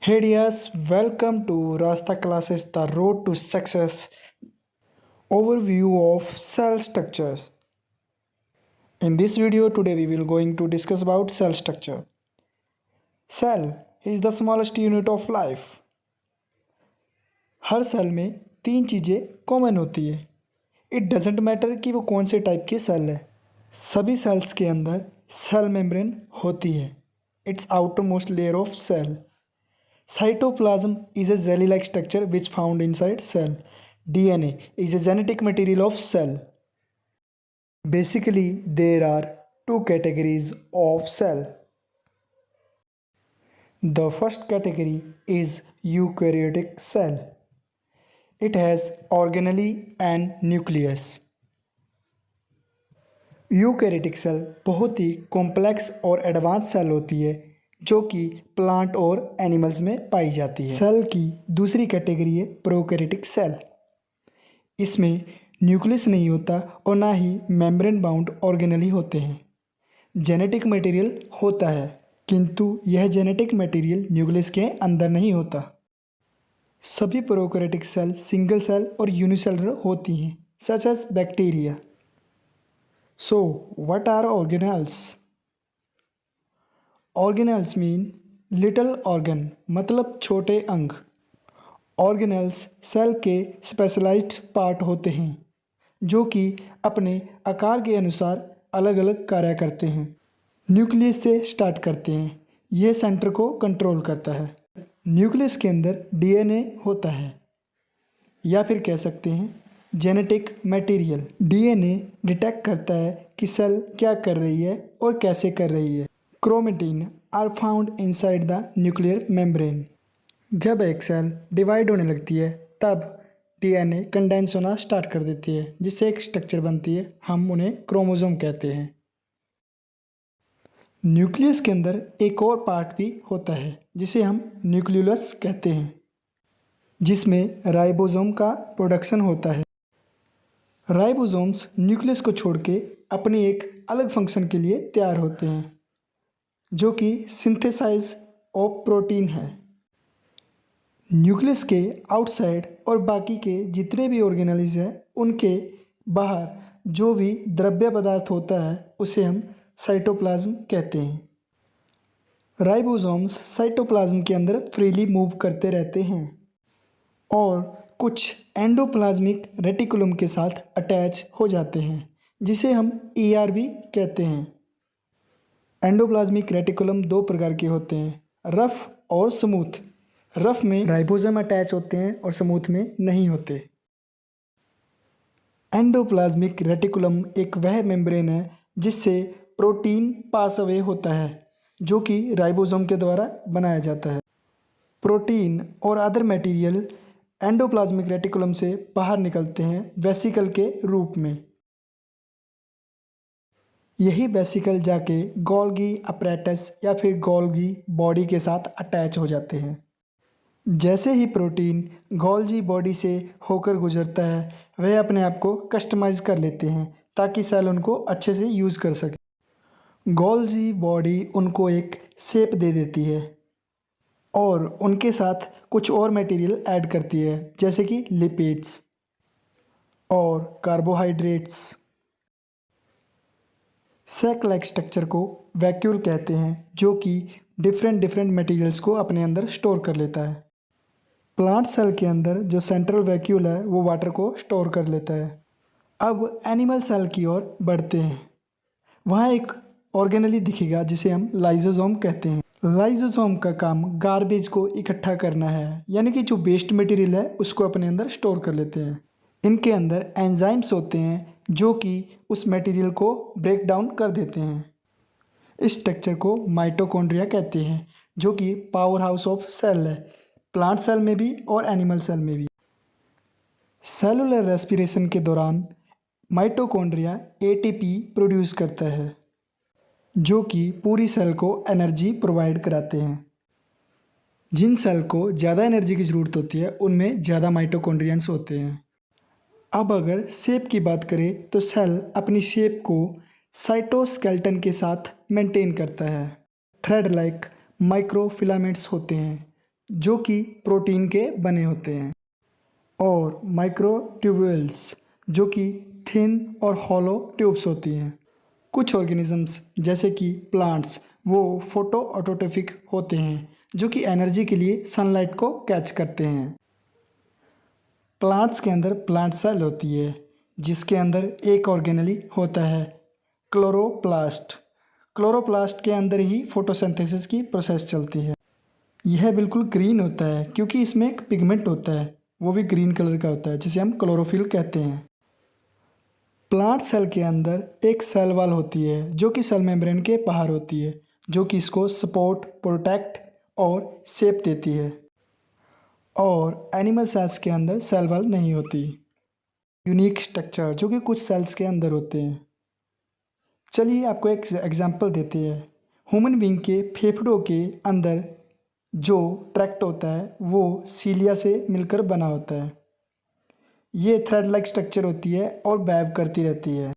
Hey dears, welcome to Rasta Classes, the road to success overview of cell structures. In this video today we will going to discuss about cell structure. Cell is the smallest unit of life. हर cell में तीन चीज़ें common होती है. It doesn't matter कि वो कौन से टाइप की सेल है. सभी सेल्स के अंदर सेल मेम्ब्रेन होती है. It's outermost layer of cell. Cytoplasm is a jelly-like structure which found inside cell. DNA is a genetic material of cell. Basically, there are two categories of cell. The first category is eukaryotic cell. It has organelle and nucleus. Eukaryotic cell बहुत ही complex और advance cell होती है जो कि plant और animals में पाई जाती है. सेल की दूसरी कैटेगरी है प्रोकैरियोटिक सेल. इसमें न्यूक्लियस नहीं होता और ना ही मेम्ब्रेन बाउंड ऑर्गेनेली होते हैं. जेनेटिक मटेरियल होता है किंतु यह जेनेटिक मटेरियल न्यूक्लियस के अंदर नहीं होता. सभी प्रोकैरियोटिक सेल सिंगल सेल और यूनिसेलुलर होती हैं such as bacteria. So what are organelles? Organelles mean little organ मतलब छोटे अंग. ऑर्गेनेल्स सेल के स्पेशलाइज्ड पार्ट होते हैं जो कि अपने आकार के अनुसार अलग अलग कार्य करते हैं. न्यूक्लियस से स्टार्ट करते हैं. यह सेंटर को कंट्रोल करता है. न्यूक्लियस के अंदर डीएनए होता है या फिर कह सकते हैं जेनेटिक मटेरियल. डीएनए डिटेक्ट करता है कि सेल क्या कर रही है और कैसे कर रही है. Chromatin are found inside the nuclear membrane. जब एक सेल डिवाइड होने लगती है तब डीएनए कंडेंस होना स्टार्ट कर देती है जिससे एक स्ट्रक्चर बनती है. हम उन्हें क्रोमोसोम कहते हैं. न्यूक्लियस के अंदर एक और पार्ट भी होता है जिसे हम न्यूक्लियोलस कहते हैं जिसमें राइबोसोम का प्रोडक्शन होता है. राइबोसोम्स न्यूक्लियस को छोड़ के अपनी एक अलग फंक्शन के लिए तैयार होते हैं जो कि सिंथेसाइज ऑफ प्रोटीन है. न्यूक्लियस के आउटसाइड और बाकी के जितने भी ऑर्गेनेल्स हैं उनके बाहर जो भी द्रव्य पदार्थ होता है उसे हम साइटोप्लाज्म कहते हैं. राइबोसोम्स साइटोप्लाज्म के अंदर फ्रीली मूव करते रहते हैं और कुछ एंडोप्लाज्मिक रेटिकुलम के साथ अटैच हो जाते हैं जिसे हम ईआर भी कहते हैं. एंडोप्लाज्मिक रेटिकुलम दो प्रकार के होते हैं, रफ और स्मूथ. रफ में राइबोसोम अटैच होते हैं और स्मूथ में नहीं होते. एंडोप्लाज्मिक रेटिकुलम एक वह मेम्ब्रेन है जिससे प्रोटीन पास अवे होता है जो कि राइबोसोम के द्वारा बनाया जाता है. प्रोटीन और अदर मटेरियल एंडोप्लाज्मिक रेटिकुलम से बाहर निकलते हैं वेसिकल के रूप में. यही वेसिकल जाके गोल्गी अपैरेटस या फिर गोल्गी बॉडी के साथ अटैच हो जाते हैं. जैसे ही प्रोटीन गोल्गी बॉडी से होकर गुजरता है वह अपने आप को कस्टमाइज कर लेते हैं ताकि सेल उनको अच्छे से यूज़ कर सके. गोल्गी बॉडी उनको एक शेप दे देती है और उनके साथ कुछ और मटेरियल ऐड करती है जैसे कि लिपिड्स और कार्बोहाइड्रेट्स. सैक लाइक स्ट्रक्चर को वैक्यूल कहते हैं जो कि डिफरेंट मटेरियल्स को अपने अंदर स्टोर कर लेता है. प्लांट सेल के अंदर जो सेंट्रल वैक्यूल है वो वाटर को स्टोर कर लेता है. अब एनिमल सेल की ओर बढ़ते हैं. वहाँ एक ऑर्गेनेली दिखेगा जिसे हम लाइसोसोम कहते हैं. लाइसोसोम का काम गार्बेज को इकट्ठा करना है यानी कि जो वेस्ट मटेरियल है उसको अपने अंदर स्टोर कर लेते हैं. इनके अंदर एंजाइम्स होते हैं जो कि उस मटेरियल को ब्रेक डाउन कर देते हैं. इस स्ट्रक्चर को माइटोकॉन्ड्रिया कहते हैं जो कि पावर हाउस ऑफ सेल है, प्लांट सेल में भी और एनिमल सेल में भी. सेलुलर रेस्पिरेशन के दौरान माइटोकॉन्ड्रिया एटीपी प्रोड्यूस करता है जो कि पूरी सेल को एनर्जी प्रोवाइड कराते हैं. जिन सेल को ज़्यादा एनर्जी की ज़रूरत होती है उनमें ज़्यादा माइटोकॉन्ड्रियंस होते हैं. अब अगर शेप की बात करें तो सेल अपनी शेप को साइटोस्केलेटन के साथ मेंटेन करता है. थ्रेड लाइक माइक्रोफिलामेंट्स होते हैं जो कि प्रोटीन के बने होते हैं, और माइक्रोट्यूब्यूल्स जो कि थिन और हॉलो ट्यूब्स होती हैं। कुछ ऑर्गेनिजम्स जैसे कि प्लांट्स वो फोटो ऑटोट्रोफिक होते हैं जो कि एनर्जी के लिए सनलाइट को कैच करते हैं। प्लांट्स के अंदर प्लांट सेल होती है जिसके अंदर एक ऑर्गेनेली होता है क्लोरोप्लास्ट। क्लोरोप्लास्ट के अंदर ही फोटोसिंथेसिस की प्रोसेस चलती है। यह बिल्कुल ग्रीन होता है क्योंकि इसमें एक पिगमेंट होता है, वो भी ग्रीन कलर का होता है जिसे हम क्लोरोफिल कहते हैं। प्लांट सेल के अंदर एक सेल वॉल होती है जो कि सेल मेम्ब्रेन के बाहर होती है, जो कि इसको सपोर्ट, प्रोटेक्ट और शेप देती है। और एनिमल सेल्स के अंदर सेल वॉल नहीं होती। यूनिक स्ट्रक्चर जो कि कुछ सेल्स के अंदर होते हैं। चलिए आपको एक एग्जांपल देते हैं। ह्यूमन बीइंग के फेफड़ों के अंदर जो ट्रैक्ट होता है वो सीलिया से मिलकर बना होता है। ये थ्रेड लाइक स्ट्रक्चर होती है और वेव करती रहती है।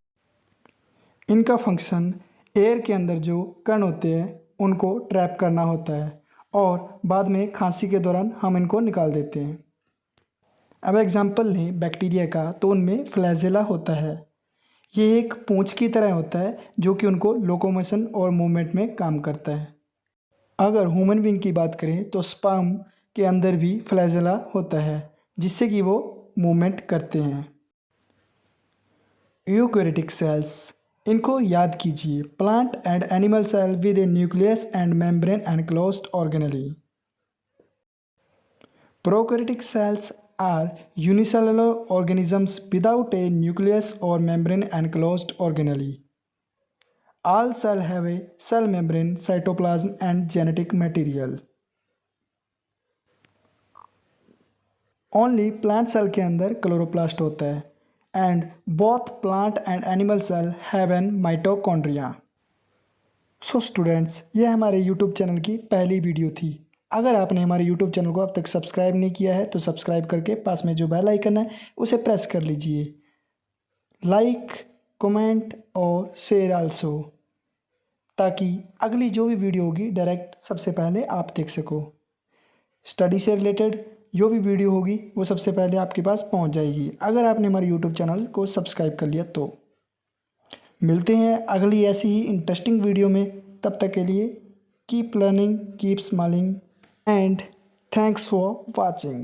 इनका फंक्शन एयर के अंदर जो कण होते हैं उनको ट्रैप करना होता है और बाद में खांसी के दौरान हम इनको निकाल देते हैं। अब एग्जांपल लें बैक्टीरिया का, तो उनमें फ्लैजेला होता है। ये एक पूंछ की तरह होता है जो कि उनको लोकोमोशन और मूवमेंट में काम करता है। अगर ह्यूमन बीइंग की बात करें तो स्पर्म के अंदर भी फ्लैजेला होता है जिससे कि वो मूवमेंट करते हैं। यूकैरियोटिक सेल्स, इनको याद कीजिए, plant and animal cell with a nucleus and membrane and closed organelle. Prokaryotic cells are unicellular organisms without a nucleus or membrane and closed organelle. All cells have a cell membrane, cytoplasm and genetic material. Only plant cell के अंदर chloroplast होता है and both plant and animal cell have an mitochondria. So students, ये हमारे YouTube channel की पहली video थी। अगर आपने हमारे YouTube चैनल को अब तक सब्सक्राइब नहीं किया है तो सब्सक्राइब करके पास में जो बेल आइकन है उसे प्रेस कर लीजिए। लाइक, कमेंट और शेयर आल्सो, ताकि अगली जो भी वीडियो होगी डायरेक्ट सबसे पहले आप देख सको। स्टडी से रिलेटेड जो भी वीडियो होगी वो सबसे पहले आपके पास पहुंच जाएगी अगर आपने हमारे YouTube चैनल को सब्सक्राइब कर लिया तो। मिलते हैं अगली ऐसी ही इंटरेस्टिंग वीडियो में। तब तक के लिए keep learning, keep smiling and thanks for watching.